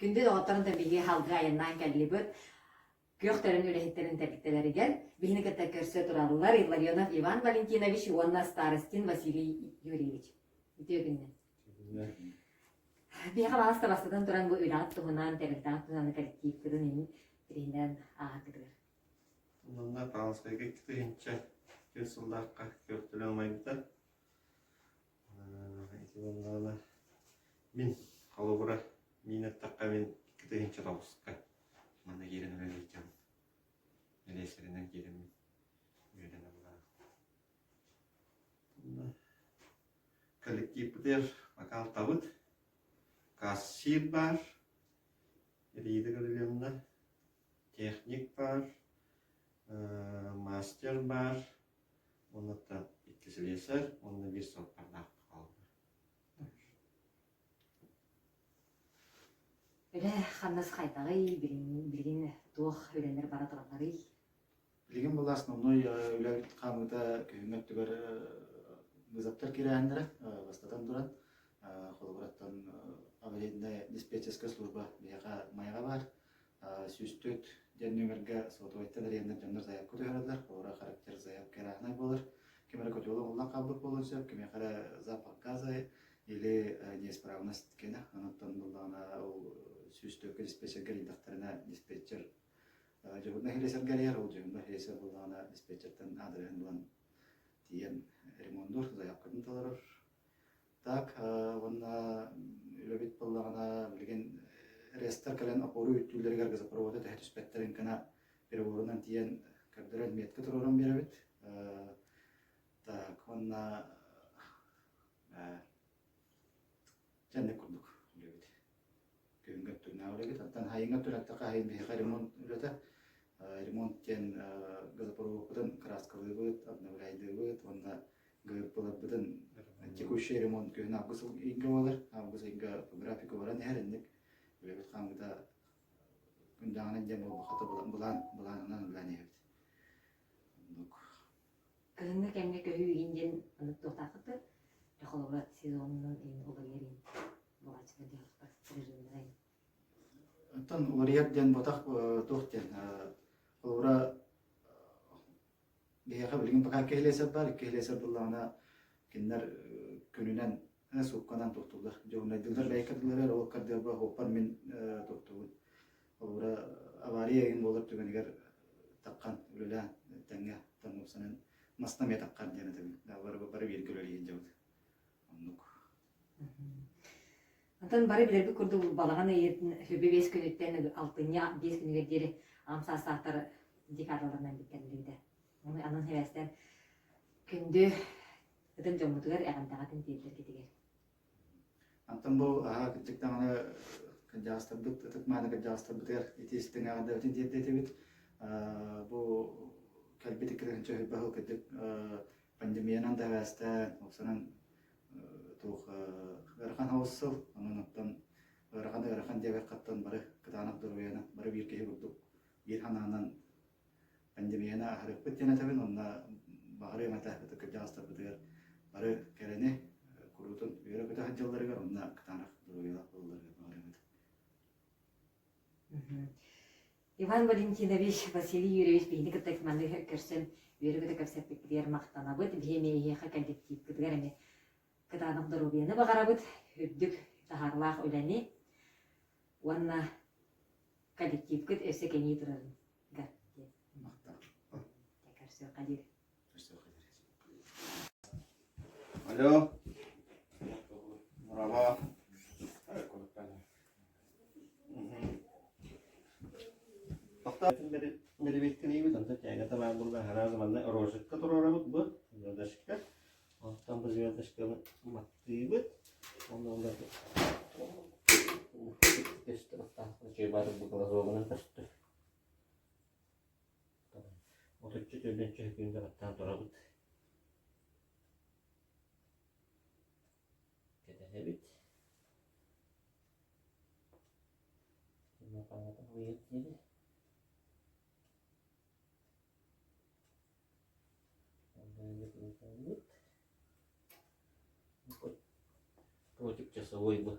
Күндү оттарын да биги халга аяннан келлибит. Көктерин үлехеттерин тепкелеригер. Бихини ката көрсө туралылар Илларионов Иван Валентинович, Уонна Старостин Василий Юрьевич. Үтөгүннен. Биха баласта бастадан туран бу үлат туһунан терилтаак туһунан коллектив кыдын ин биринен аатыгыр. Онда паласкайга китинче көсүлдакка көртүлө алмайбыта. Итибонда мин халыбыра минеттакка мен китинче табыска. Мана керен өлөйкем. Элесеринен керен үйренем бара. Коллективдер вокал табыт. Кассир бар. Рейді көлемді. Техник бар. Мастер бар. Онда иккиселесер, онда бир соппардак калды. Үле ханнас кайтагы билген туох үлелер бара туралары. Билген бұл основной үләгіт қамыда күйіңеттігер мұзаптар керәндірі бастадан тұран. Қолыбыраттан аварийында диспетчерская служба бияға майға бар. Сүйістөт ден нөмерге сотовайттан рейндер жандар заяп көтігерділер. Олара характер заяп керағынай болыр. Кемері көтігілі олдан қабылық болын сөп, кеме қара запах газы или неисправность кені. Анаттан бұлдағына сүйістөтке диспетчерге рейндақтарына диспетчер жығында хелесер гәрер, ол жығында хелесер бұлдағына диспетчерттен адресін бұлан тиен ремондор, заяп көтін таларыр. Так, онна үлөбит бұлдағына білген рестар кален апору үттүлдергер газа провода тәхет үспеттерін кана переворынан тиен кәрдерен меткі тұрорын беребет. Так, онна жәнне күндік үлөбет. Күйінгі түріне үлөбет. Аттан хайынға түрәттіға хайын бейіға ремонт үлөті. Ремонт тен газа провода бұдын краскалы бұд, обновляйды бұд. Онна гөйіп бұлар бұдын текущий ремонт күйін август үйінгі болар. Август үйінгі графикі баран әріндік. Үлебет қаңғыда күндағынан дем ол бұқаты бұланынан білән ебет. Кызынны кәмге көйі үйінден ұнып тоқтақыты, жақылыбырат сезонының ең олар ерін бұғачына деғықпас режимдерін. Оттан олар ерден бұтақ тоқтен. Олара бейеға білген бұқа кейлесер бар, кейлесер бұлағына кендер күнінен суққанан тоқтылар. Жоғындайдылар бәйкадылар, ол қардерба хоппар мен тоқтылар. Олара авария еген болып түгенігер таққан үлілі тәңге таңғыпсанын масына ме таққан дені түген. Бары бергі өлі еген жауды. Оннық. Антон бары білербі күрді балаған етін хөбе 5 күнеттен 6-5 күнігер дері амса сақтары декадаларынан біткенлерді. Оны анын хевестен күнді үдін жомутығар әғантағатын дейдер кетігер. Антон бұл күттіктен аны кәджастырбыт, ұтықманы кәджастырбытыр, етестің ағында өтін дейдеті бит. Бұл кәлбеті кіргінші хөббағыл күттік пандемиянан да вәстен, оқсанан туқ ғырқан хауыссыл, оның ұттан ғырқан дебек қаттан бары кытанық дұрвияна, бары бір кеге бұлдық. Bir hananın pandemiyana ahırıp bittiğine tabi onunla bağırı matahbıtı kırcağıztabıdır. Barı kereni kurutun üyere kötü haccaları var onunla kıtanak duruyorlar bağırı matahbıtı. Иван Валентинович, Василий Юрьевич, бейді кіттік мәнді көрсен үйері көті көпсәттіктер мақтана бұд, бейме еқі коллектив кіттігер әме кітанық дұрубені бағара бұд, үддік тағарлақ өләне, уанна коллектив кіт өсі кәне тұрарын. Көрсен қадир. Алло. Мурава. Бери беттini biz anta kayga ben burada her zaman roşetka turarabıt bu yoldaşıkka. Ondan biz yoldaşıkka mattıybıt. Ondan da işte taraftan şey var bu kadar zorlanan taştı. Oturtçu dördüncü günde attan turabıt. Kedehebit. Şimdi kanatım uyut dedi. Против часовой бы